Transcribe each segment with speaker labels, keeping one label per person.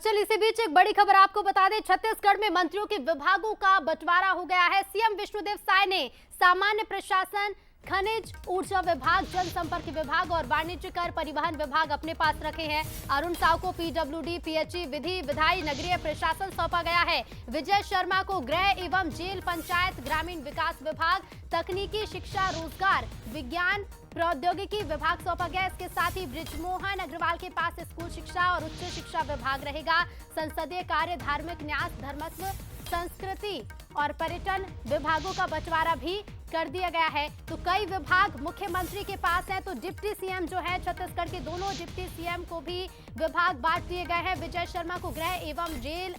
Speaker 1: चल इसी बीच एक बड़ी खबर आपको बता दें, छत्तीसगढ़ में मंत्रियों के विभागों का बंटवारा हो गया है। सीएम विष्णुदेव साय ने सामान्य प्रशासन, खनिज ऊर्जा विभाग, जनसंपर्क विभाग और वाणिज्य कर परिवहन विभाग अपने पास रखे हैं। अरुण साव को पीडब्ल्यूडी, पीएचई, विधि, विधायी, नगरीय प्रशासन सौंपा गया है। विजय शर्मा को गृह एवं जेल, पंचायत, ग्रामीण विकास विभाग, तकनीकी शिक्षा, रोजगार, विज्ञान, प्रौद्योगिकी विभाग सौंपा गया। इसके साथ ही बृजमोहन अग्रवाल के पास स्कूल शिक्षा और उच्च शिक्षा विभाग रहेगा। संसदीय कार्य, धार्मिक न्यास, धर्मस्व, संस्कृति और पर्यटन विभागों का बंटवारा भी कर दिया गया है। तो कई विभाग मुख्यमंत्री के पास हैं, तो डिप्टी सीएम जो है, छत्तीसगढ़ के दोनों डिप्टी सीएम को भी विभाग बांट दिए गए हैं। विजय शर्मा को गृह एवं जेल,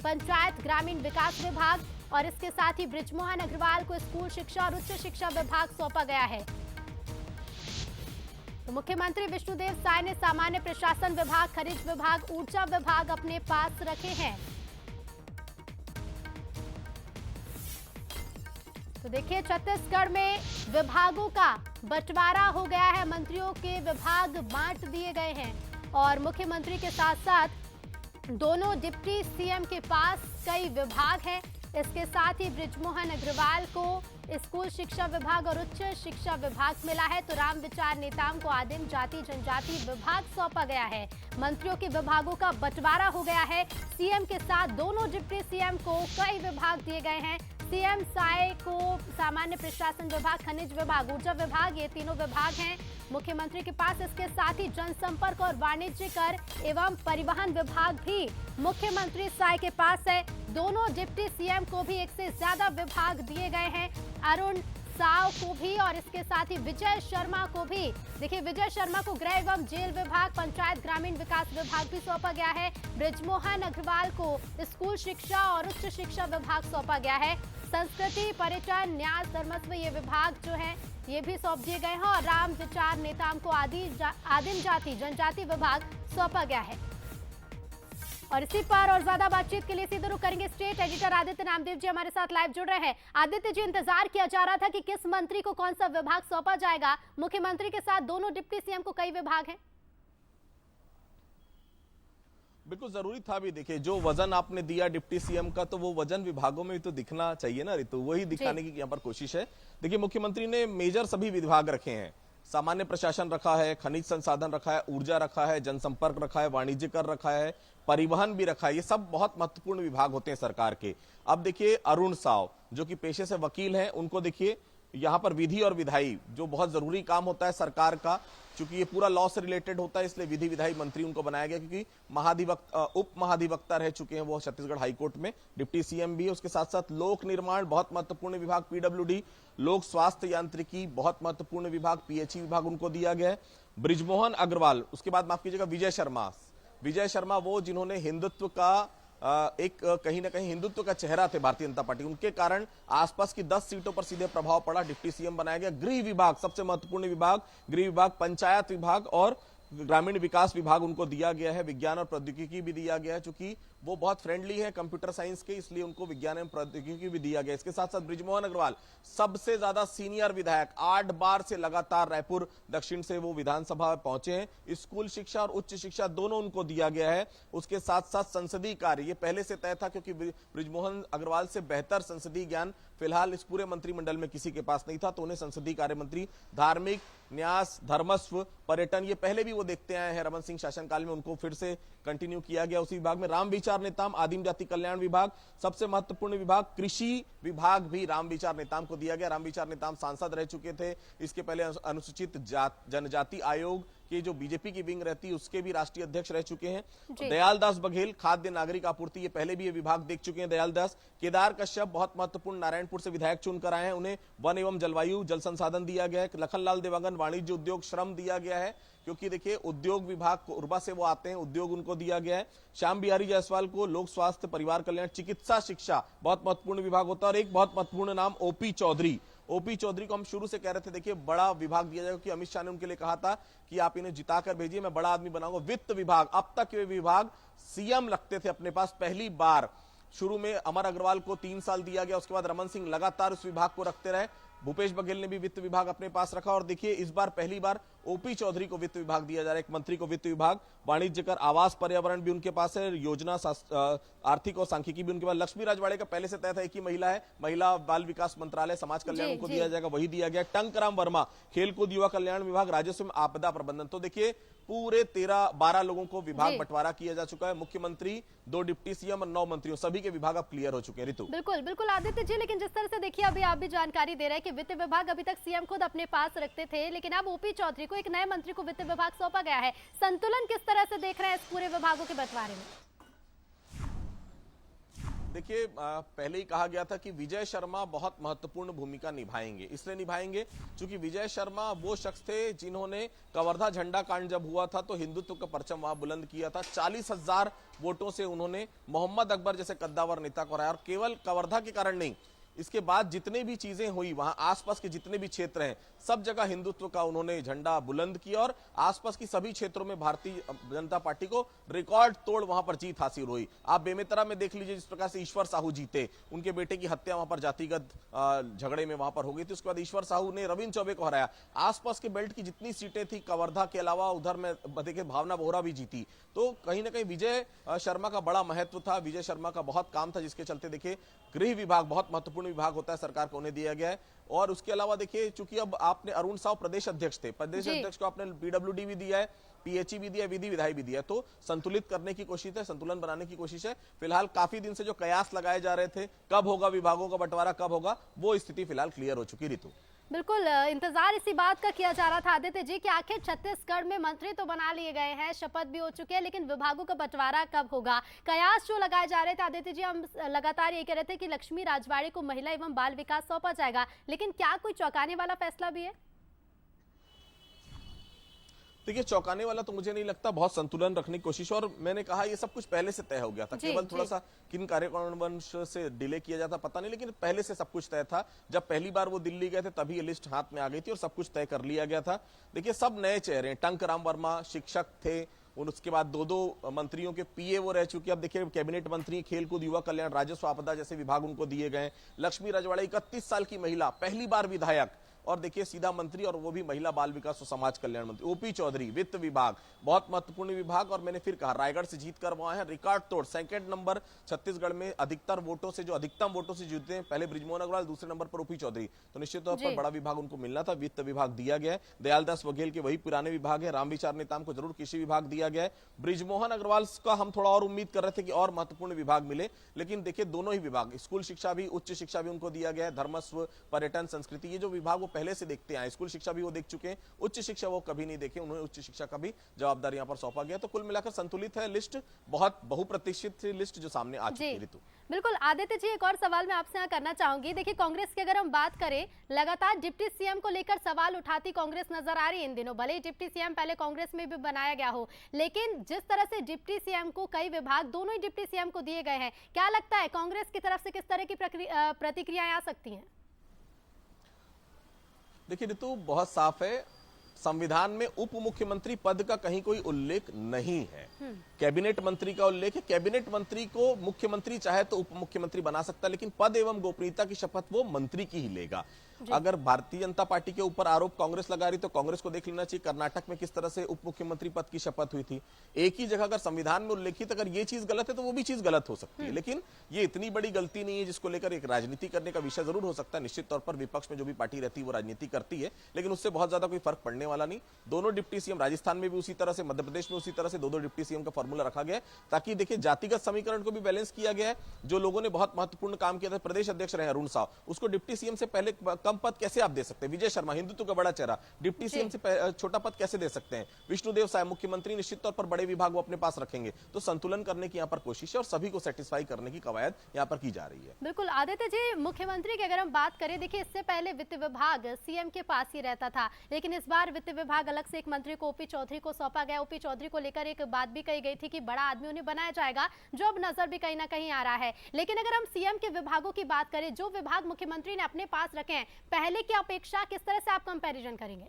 Speaker 1: पंचायत, ग्रामीण विकास विभाग और इसके साथ ही बृजमोहन अग्रवाल को स्कूल शिक्षा और उच्च शिक्षा विभाग सौंपा गया है। तो मुख्यमंत्री विष्णुदेव साय ने सामान्य प्रशासन विभाग, खनिज विभाग, ऊर्जा विभाग अपने पास रखे हैं। तो देखिए, छत्तीसगढ़ में विभागों का बंटवारा हो गया है, मंत्रियों के विभाग बांट दिए गए हैं और मुख्यमंत्री के साथ साथ दोनों डिप्टी सीएम के पास कई विभाग हैं। इसके साथ ही बृजमोहन अग्रवाल को स्कूल शिक्षा विभाग और उच्च शिक्षा विभाग मिला है। तो राम विचार नेताओं को आदिम जाति जनजाति विभाग सौंपा गया है। मंत्रियों के विभागों का बंटवारा हो गया है। सीएम के साथ दोनों डिप्टी सीएम को कई विभाग दिए गए हैं। सीएम साय को सामान्य प्रशासन विभाग, खनिज विभाग, ऊर्जा विभाग, ये तीनों विभाग हैं मुख्यमंत्री के पास। इसके साथ ही जनसंपर्क और वाणिज्य कर एवं परिवहन विभाग भी मुख्यमंत्री साय के पास है। दोनों डिप्टी सीएम को भी एक से ज्यादा विभाग दिए गए हैं, अरुण साव को भी और इसके साथ ही विजय शर्मा को भी। देखिए, विजय शर्मा को गृह एवं जेल विभाग, पंचायत, ग्रामीण विकास विभाग भी सौंपा गया है। बृजमोहन अग्रवाल को स्कूल शिक्षा और उच्च शिक्षा विभाग सौंपा गया है। संस्कृति, पर्यटन, न्यास, धर्मस्व, ये विभाग जो है ये भी सौंप दिए गए हैं और राम विचार नेताओं को आदिम जाति जनजाति विभाग सौंपा गया है। और इसी पर और ज्यादा बातचीत के लिए सीधे रुख करेंगे स्टेट एडिटर आदित्य नामदेव जी हमारे साथ लाइव जुड़ रहे हैं। आदित्य जी, इंतजार किया जा रहा था कि किस मंत्री को कौन सा विभाग सौंपा जाएगा। मुख्यमंत्री के साथ दोनों डिप्टी सीएम को कई विभाग हैं।
Speaker 2: बिल्कुल जरूरी था भी। देखिए, जो वजन आपने दिया डिप्टी सीएम का, तो वो वजन विभागों में भी तो दिखना चाहिए ना ऋतु, वही दिखाने की यहाँ पर कोशिश है। देखिए, मुख्यमंत्री ने मेजर सभी विभाग रखे हैं। सामान्य प्रशासन रखा है, खनिज संसाधन रखा है, ऊर्जा रखा है, जनसंपर्क रखा है, वाणिज्य कर रखा है, परिवहन भी रखा है। ये सब बहुत महत्वपूर्ण विभाग होते हैं सरकार के। अब देखिए, अरुण साव जो कि पेशे से वकील हैं, उनको देखिए यहाँ पर विधि और विधायी, जो बहुत जरूरी काम होता है सरकार का, क्योंकि ये पूरा लॉ से रिलेटेड होता है, इसलिए विधि विधायी मंत्री उनको बनाया गया। क्योंकि उप महाधिवक्ता रह चुके हैं वो छत्तीसगढ़ हाईकोर्ट में, डिप्टी सीएम भी है। उसके साथ साथ लोक निर्माण बहुत महत्वपूर्ण विभाग पीडब्ल्यूडी, लोक स्वास्थ्य यांत्रिकी बहुत महत्वपूर्ण विभाग पीएचई विभाग उनको दिया गया है। बृजमोहन अग्रवाल, उसके बाद माफ कीजिएगा विजय शर्मा वो जिन्होंने हिंदुत्व का एक कहीं ना कहीं हिंदुत्व का चेहरा थे भारतीय जनता पार्टी, उनके कारण आसपास की 10 सीटों पर सीधे प्रभाव पड़ा, डिप्टी सीएम बनाया गया। गृह विभाग सबसे महत्वपूर्ण विभाग, गृह विभाग, पंचायत विभाग और ग्रामीण विकास विभाग उनको दिया गया है। विज्ञान और प्रौद्योगिकी भी दिया गया है, चूंकि वो बहुत फ्रेंडली है कंप्यूटर साइंस के, इसलिए उनको विज्ञान एवं प्रौद्योगिकी भी दिया गया। इसके साथ साथ बृजमोहन अग्रवाल सबसे ज्यादा सीनियर विधायक, 8 बार से लगातार रायपुर दक्षिण से वो विधानसभा पहुंचे हैं। स्कूल शिक्षा और उच्च शिक्षा दोनों उनको दिया गया है। उसके साथ साथ संसदीय कार्य, ये पहले से तय था क्योंकि बृजमोहन अग्रवाल से बेहतर संसदीय ज्ञान फिलहाल इस पूरे मंत्रिमंडल में किसी के पास नहीं था, तो उन्हें संसदीय कार्य मंत्री, धार्मिक न्यास, धर्मस्व, पर्यटन, ये पहले भी वो देखते आए हैं रमन सिंह शासनकाल में, उनको फिर से कंटिन्यू किया गया उसी विभाग में। राम विचार नेताम, आदिम जाति कल्याण विभाग सबसे महत्वपूर्ण विभाग, कृषि विभाग भी राम विचार नेताम को दिया गया। राम विचार नेताम सांसद रह चुके थे, इसके पहले अनुसूचित जनजाति आयोग की जो बीजेपी की विंग रहती है उसके भी राष्ट्रीय अध्यक्ष रह चुके हैं। दयाल दास बघेल, खाद्य नागरिक आपूर्ति, ये पहले भी ये विभाग देख चुके हैं दयाल दास। केदार कश्यप बहुत महत्वपूर्ण, नारायणपुर से विधायक चुनकर आए हैं, उन्हें वन एवं जलवायु जल संसाधन दिया गया है। लखनलाल देवांगन, वाणिज्य उद्योग श्रम दिया गया है, क्योंकि देखिए उद्योग विभाग को उर्बा से वो आते हैं, उद्योग उनको दिया गया है। श्याम बिहारी जायसवाल को लोक स्वास्थ्य, परिवार कल्याण, चिकित्सा शिक्षा बहुत महत्वपूर्ण विभाग होता है। और एक बहुत महत्वपूर्ण नाम ओपी चौधरी को हम शुरू से कह रहे थे, देखिए बड़ा विभाग दिया जाएगा, क्योंकि अमित शाह ने उनके लिए कहा था कि आप इन्हें जिताकर भेजिए, मैं बड़ा आदमी बनाऊंगा। वित्त विभाग, अब तक ये विभाग सीएम रखते थे अपने पास, पहली बार शुरू में अमर अग्रवाल को 3 साल दिया गया, उसके बाद रमन सिंह लगातार उस विभाग को रखते रहे। भूपेश बघेल ने भी वित्त विभाग अपने पास रखा। और देखिए इस बार पहली बार ओपी चौधरी को वित्त विभाग दिया जा रहा है, एक मंत्री को वित्त विभाग। वाणिज्य कर, आवास, पर्यावरण भी उनके पास है, योजना, आर्थिक और सांख्यिकी भी उनके पास। लक्ष्मी राजवाड़े का पहले से तय था, एक ही महिला है, महिला बाल विकास मंत्रालय, समाज कल्याण उनको दिया जाएगा, वही दिया गया। टंकराम वर्मा, खेलकूद युवा कल्याण विभाग, राजस्व में आपदा प्रबंधन। तो देखिए पूरे 12 लोगों को विभाग बंटवारा किया जा चुका है। मुख्यमंत्री, 2 डिप्टी सीएम और 9 मंत्रियों, सभी के विभाग अब क्लियर हो चुके हैं। ऋतु,
Speaker 1: बिल्कुल बिल्कुल आदित्य जी, लेकिन जिस तरह से देखिए अभी आप भी जानकारी दे रहे हैं कि वित्त विभाग अभी तक सीएम खुद अपने पास रखते थे, लेकिन अब ओपी चौधरी को, एक नए मंत्री को वित्त विभाग सौंपा गया है। संतुलन किस तरह से देख रहे हैं इस पूरे विभागों के बंटवारे में?
Speaker 2: देखिए पहले ही कहा गया था कि विजय शर्मा बहुत महत्वपूर्ण भूमिका निभाएंगे। इसलिए निभाएंगे क्योंकि विजय शर्मा वो शख्स थे जिन्होंने कवर्धा झंडा कांड जब हुआ था तो हिंदुत्व का परचम वहां बुलंद किया था। 40,000 वोटों से उन्होंने मोहम्मद अकबर जैसे कद्दावर नेता को हराया। और केवल कवर्धा के कारण नहीं, इसके बाद जितने भी चीजें हुई, वहां आसपास के जितने भी क्षेत्र हैं, सब जगह हिंदुत्व का उन्होंने झंडा बुलंद किया और आसपास की सभी क्षेत्रों में भारतीय जनता पार्टी को रिकॉर्ड तोड़ वहां पर जीत हासिल हुई। आप बेमेतरा में देख लीजिए जिस प्रकार से ईश्वर साहू जीते, उनके बेटे की हत्या वहां पर जातिगत झगड़े में वहां पर हो गई थी। उसके बाद ईश्वर साहू ने रविंद्र चौबे को हराया। आसपास के बेल्ट की जितनी सीटें थी कवर्धा के अलावा उधर में देखिए भावना बोहरा भी जीती। तो कहीं ना कहीं विजय शर्मा का बड़ा महत्व था, विजय शर्मा का बहुत काम था, जिसके चलते देखिए गृह विभाग बहुत महत्वपूर्ण विभाग होता है, सरकार को उन्हें दिया गया है। और उसके अलावा देखिए चूंकि अब आपने अरुण साव प्रदेश अध्यक्ष थे, प्रदेश अध्यक्ष को आपने पीडब्ल्यूडी भी दिया है, पीएचई भी दिया, विधि विधायी भी दिया, तो संतुलित करने की कोशिश है, संतुलन बनाने की कोशिश है। फिलहाल काफी दिन से जो कयास लगाए जा रहे थे कब होगा विभागों का बंटवारा, कब होगा, वो स्थिति फिलहाल क्लियर हो चुकी। ऋतु,
Speaker 1: बिल्कुल इंतजार इसी बात का किया जा रहा था आदित्य जी कि आखिर छत्तीसगढ़ में मंत्री तो बना लिए गए हैं, शपथ भी हो चुके हैं, लेकिन विभागों का बंटवारा कब होगा? कयास जो लगाए जा रहे थे आदित्य जी, हम लगातार ये कह रहे थे कि लक्ष्मी राजवाड़े को महिला एवं बाल विकास सौंपा जाएगा, लेकिन क्या कोई चौंकाने वाला फैसला भी है?
Speaker 2: देखिए चौंकाने वाला तो मुझे नहीं लगता, बहुत संतुलन रखने की कोशिश। और मैंने कहा ये सब कुछ पहले से तय हो गया था, केवल थोड़ा सा किन कार्यकारणवश से डिले किया जाता पता नहीं, लेकिन पहले से सब कुछ तय था। जब पहली बार वो दिल्ली गए थे तभी ये लिस्ट हाथ में आ गई थी और सब कुछ तय कर लिया गया था। देखिए सब नए चेहरे, टंकराम वर्मा शिक्षक थे, उसके बाद 2 मंत्रियों के पीए वो रह चुके। अब देखिए कैबिनेट मंत्री, खेलकूद, युवा कल्याण, राजस्व, आपदा जैसे विभाग उनको दिए गए। लक्ष्मी राजवाड़े 31 साल की महिला, पहली बार विधायक और देखिए सीधा मंत्री, और वो भी महिला बाल विकास और समाज कल्याण मंत्री। ओपी चौधरी वित्त विभाग, बहुत महत्वपूर्ण विभाग। और मैंने फिर कहा रायगढ़ से जीत कर वहां है, रिकॉर्ड तोड़ 2nd नंबर छत्तीसगढ़ में अधिकतर वोटों से, जो अधिकतम वोटों से जीते हैं, पहले बृजमोहन अग्रवाल, दूसरे नंबर पर ओपी चौधरी। तो निश्चित तौर पर बड़ा विभाग उनको मिलना था, वित्त विभाग दिया गया है। दयालदास बघेल के वही पुराने विभाग है, रामविचार नेताम को जरूर कृषि विभाग दिया गया है। बृजमोहन अग्रवाल का हम थोड़ा और उम्मीद कर रहे थे कि और महत्वपूर्ण विभाग मिले, लेकिन देखिए दोनों ही विभाग, स्कूल शिक्षा भी, उच्च शिक्षा भी उनको दिया गया है। धर्मस्व, पर्यटन, संस्कृति, ये जो विभाग वो पहले से देखते आए, स्कूल शिक्षा भी वो देख चुके हैं, उच्च शिक्षा वो कभी नहीं देखे, उन्हें उच्च शिक्षा का भी जवाबदारी यहां पर सौंपा गया। तो कुल मिलाकर संतुलित है लिस्ट, बहुत बहुप्रतीक्षित लिस्ट जो सामने आ चुकी है। ऋतु,
Speaker 1: बिल्कुल आदित्य जी, एक और सवाल मैं आपसे यहाँ करना चाहूंगी। देखिए कांग्रेस की अगर हम बात करें, लगातार डिप्टी सीएम को लेकर सवाल उठाती कांग्रेस नजर आ रही है इन दिनों। भले ही डिप्टी सीएम पहले कांग्रेस में भी बनाया गया हो, लेकिन जिस तरह से डिप्टी सीएम को कई विभाग, दोनों ही डिप्टी सीएम को दिए गए हैं, क्या लगता है कांग्रेस की तरफ से किस तरह की प्रतिक्रियाएं आ सकती हैं?
Speaker 2: देखिए ऋतु, बहुत साफ है, संविधान में उप मुख्यमंत्री पद का कहीं कोई उल्लेख नहीं है, कैबिनेट मंत्री का उल्लेख है। कैबिनेट मंत्री को मुख्यमंत्री चाहे तो उप मुख्यमंत्री बना सकता है, लेकिन पद एवं गोपनीयता की शपथ वो मंत्री की ही लेगा। अगर भारतीय जनता पार्टी के ऊपर आरोप कांग्रेस लगा रही तो कांग्रेस को देख लेना चाहिए कर्नाटक में किस तरह से उप मुख्यमंत्री पद की शपथ हुई थी। एक ही जगह अगर संविधान में उल्लेखित अगर ये चीज गलत है तो वो भी चीज गलत हो सकती है, लेकिन ये इतनी बड़ी गलती नहीं है जिसको लेकर एक राजनीति करने का विषय जरूर हो सकता है। निश्चित तौर पर विपक्ष में जो भी पार्टी रहती है वो राजनीति करती है, लेकिन उससे बहुत ज्यादा कोई फर्क पड़ने वाला नहीं। दोनों डिप्टी सीएम, राजस्थान में भी उसी तरह से, मध्य प्रदेश में उसी तरह से 2 डिप्टी सीएम का फॉर्मूला रखा गया है, ताकि देखिए जातिगत समीकरण को भी बैलेंस किया गया है। जो लोगों ने बहुत महत्वपूर्ण काम किया था, प्रदेश अध्यक्ष रहे अरुण साव, उसको डिप्टी सीएम से पहले कम पद कैसे आप दे सकते हैं? विजय शर्मा हिंदुत्व का बड़ा चेहरा, डिप्टी सीएम से छोटा पद कैसे दे सकते हैं? विष्णुदेव साय मुख्यमंत्री, निश्चित तौर पर बड़े विभाग वो अपने पास रखेंगे। तो संतुलन करने की यहाँ पर कोशिश है और सभी को सेटिस्फाई करने की कवायद यहाँ पर की जा रही है।
Speaker 1: बिल्कुल आदित्य जी, मुख्यमंत्री की अगर हम बात करें, देखिए इससे पहले वित्त विभाग सीएम के पास ही रहता था, लेकिन इस बार वित्त विभाग अलग से एक मंत्री को, ओपी चौधरी को सौंपा गया। ओपी चौधरी को लेकर एक बात भी कही गई थी कि बड़ा आदमी उन्हें बनाया जाएगा, जो अब नजर भी कहीं ना कहीं आ रहा है। लेकिन अगर हम सीएम के विभागों की बात करें, जो विभाग मुख्यमंत्री ने अपने पास रखे हैं, पहले की अपेक्षा किस तरह से आप कंपैरिजन करेंगे?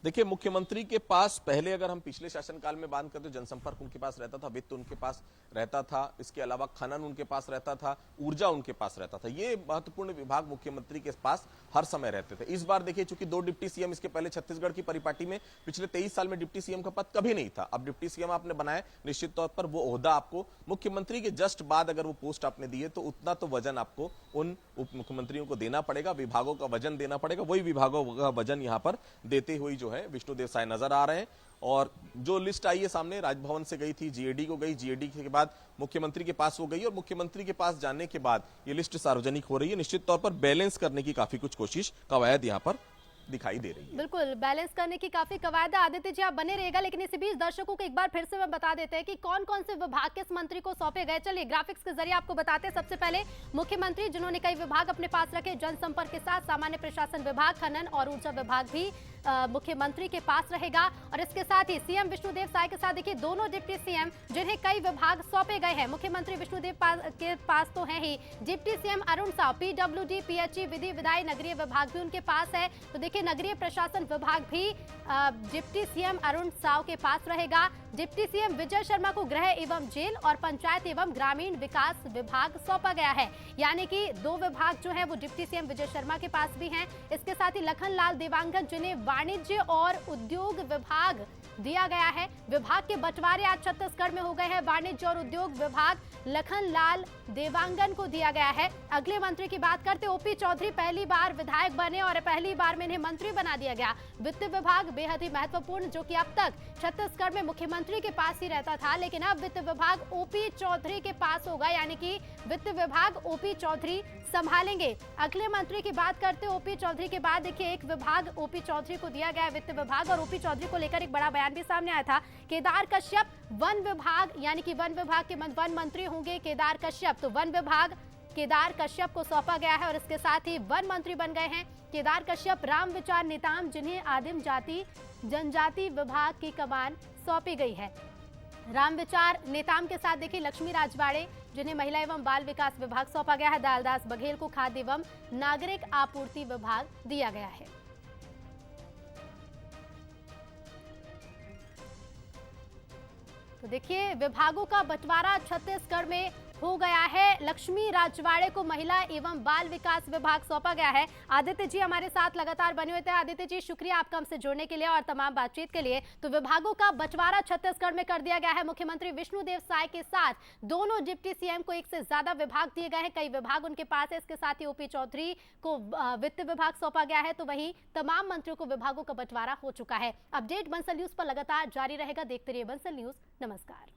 Speaker 2: देखिए, मुख्यमंत्री के पास पहले अगर हम पिछले शासनकाल में बात करते तो जनसंपर्क उनके पास रहता था, वित्त उनके पास रहता था, इसके अलावा खनन उनके पास रहता था, ऊर्जा उनके पास रहता था। ये महत्वपूर्ण विभाग मुख्यमंत्री के पास हर समय रहते थे। इस बार देखिए, चूंकि 2 डिप्टी सीएम इसके पहले छत्तीसगढ़ की परिपाटी में पिछले 23 साल में डिप्टी सीएम का पद कभी नहीं था। अब डिप्टी सीएम आपने बनाया, निश्चित तौर पर वो ओहदा आपको मुख्यमंत्री के जस्ट बाद अगर वो पोस्ट आपने दी है तो उतना तो वजन आपको उन उप मुख्यमंत्रियों को देना पड़ेगा, विभागों का वजन देना पड़ेगा। वही विभागों का वजन यहां पर देते हुए जो है विष्णुदेव साय नजर आ रहे हैं। और जो लिस्ट आई है सामने, राजभवन से गई थी, जीएडी को गई, जीएडी के बाद मुख्यमंत्री के पास वो गई और मुख्यमंत्री के पास जाने के बाद ये लिस्ट सार्वजनिक हो रही है। निश्चित तौर पर बैलेंस करने की काफी कुछ कोशिश कवायद यहां पर दिखाई दे रही है।
Speaker 1: बिल्कुल बैलेंस करने की काफी कवायद है। आदित्य जी आप बने रहेगा, लेकिन इसी बीच दर्शकों को एक बार फिर से मैं बता देते हैं कि कौन कौन से विभाग किस मंत्री को सौंपे गए। चलिए ग्राफिक्स के जरिए आपको बताते हैं। सबसे पहले मुख्यमंत्री, जिन्होंने कई विभाग अपने पास रखे, जनसंपर्क के साथ सामान्य प्रशासन विभाग, खनन और ऊर्जा विभाग भी मुख्यमंत्री के पास रहेगा। और इसके साथ ही सीएम विष्णुदेव साय के साथ देखिए दोनों डिप्टी सीएम जिन्हें कई विभाग सौंपे गए हैं। मुख्यमंत्री विष्णुदेव के पास तो है ही, deputy CM Arun Sao PWD, PHE, विधि विधायी, नगरीय विभाग भी उनके पास है। तो देखिए नगरीय प्रशासन विभाग भी डिप्टी सीएम अरुण साव के पास रहेगा। डिप्टी सीएम विजय शर्मा को गृह एवं जेल और पंचायत एवं ग्रामीण विकास विभाग सौंपा गया है, यानी कि 2 विभाग जो है वो डिप्टी सीएम विजय शर्मा के पास भी हैं। इसके साथ ही लखनलाल देवांगन, जिन्हें वाणिज्य और उद्योग विभाग दिया गया है। विभाग के बंटवारे आज छत्तीसगढ़ में हो गए हैं। वाणिज्य और उद्योग विभाग लखनलाल देवांगन को दिया गया है। अगले मंत्री की बात करते, ओपी चौधरी पहली बार विधायक बने और पहली बार में इन्हें मंत्री बना दिया गया। वित्त विभाग बेहद ही महत्वपूर्ण, जो कि अब तक छत्तीसगढ़ में मुख्यमंत्री के पास ही रहता था, लेकिन अब वित्त विभाग ओपी चौधरी के पास होगा, यानी कि वित्त विभाग ओपी चौधरी संभालेंगे। अगले मंत्री की बात करते, ओपी चौधरी के बाद देखिए एक विभाग ओपी चौधरी को दिया गया है, वित्त विभाग। और ओपी चौधरी को लेकर एक बड़ा बयान भी सामने आया था। केदार कश्यप वन विभाग, यानी कि वन विभाग के वन मंत्री होंगे केदार कश्यप, तो वन विभाग केदार कश्यप को सौंपा गया है। और इसके साथ ही वन मंत्री बन गए हैं केदार कश्यप। राम विचार नेताम, जिन्हें आदिम जाति जनजाति विभाग की कमान सौंपी गई है। राम विचार नेताम के साथ देखिए लक्ष्मी राजवाड़े, जिन्हें महिला एवं बाल विकास विभाग सौंपा गया है। दालदास बघेल को खाद्य एवं नागरिक आपूर्ति विभाग दिया गया है। तो देखिए विभागों का बंटवारा छत्तीसगढ़ में हो गया है। लक्ष्मी राजवाड़े को महिला एवं बाल विकास विभाग सौंपा गया है। आदित्य जी हमारे साथ लगातार बने हुए थे। आदित्य जी शुक्रिया आपका हमसे जुड़ने के लिए और तमाम बातचीत के लिए। तो विभागों का बंटवारा छत्तीसगढ़ में कर दिया गया है। मुख्यमंत्री विष्णुदेव साय के साथ दोनों डिप्टी सीएम को एक से ज्यादा विभाग दिए गए हैं, कई विभाग उनके पास है। इसके साथ ही ओपी चौधरी को वित्त विभाग सौंपा गया है, तो वहीं तमाम मंत्रियों को विभागों का बंटवारा हो चुका है। अपडेट बंसल न्यूज पर लगातार जारी रहेगा। देखते रहिए बंसल न्यूज। नमस्कार।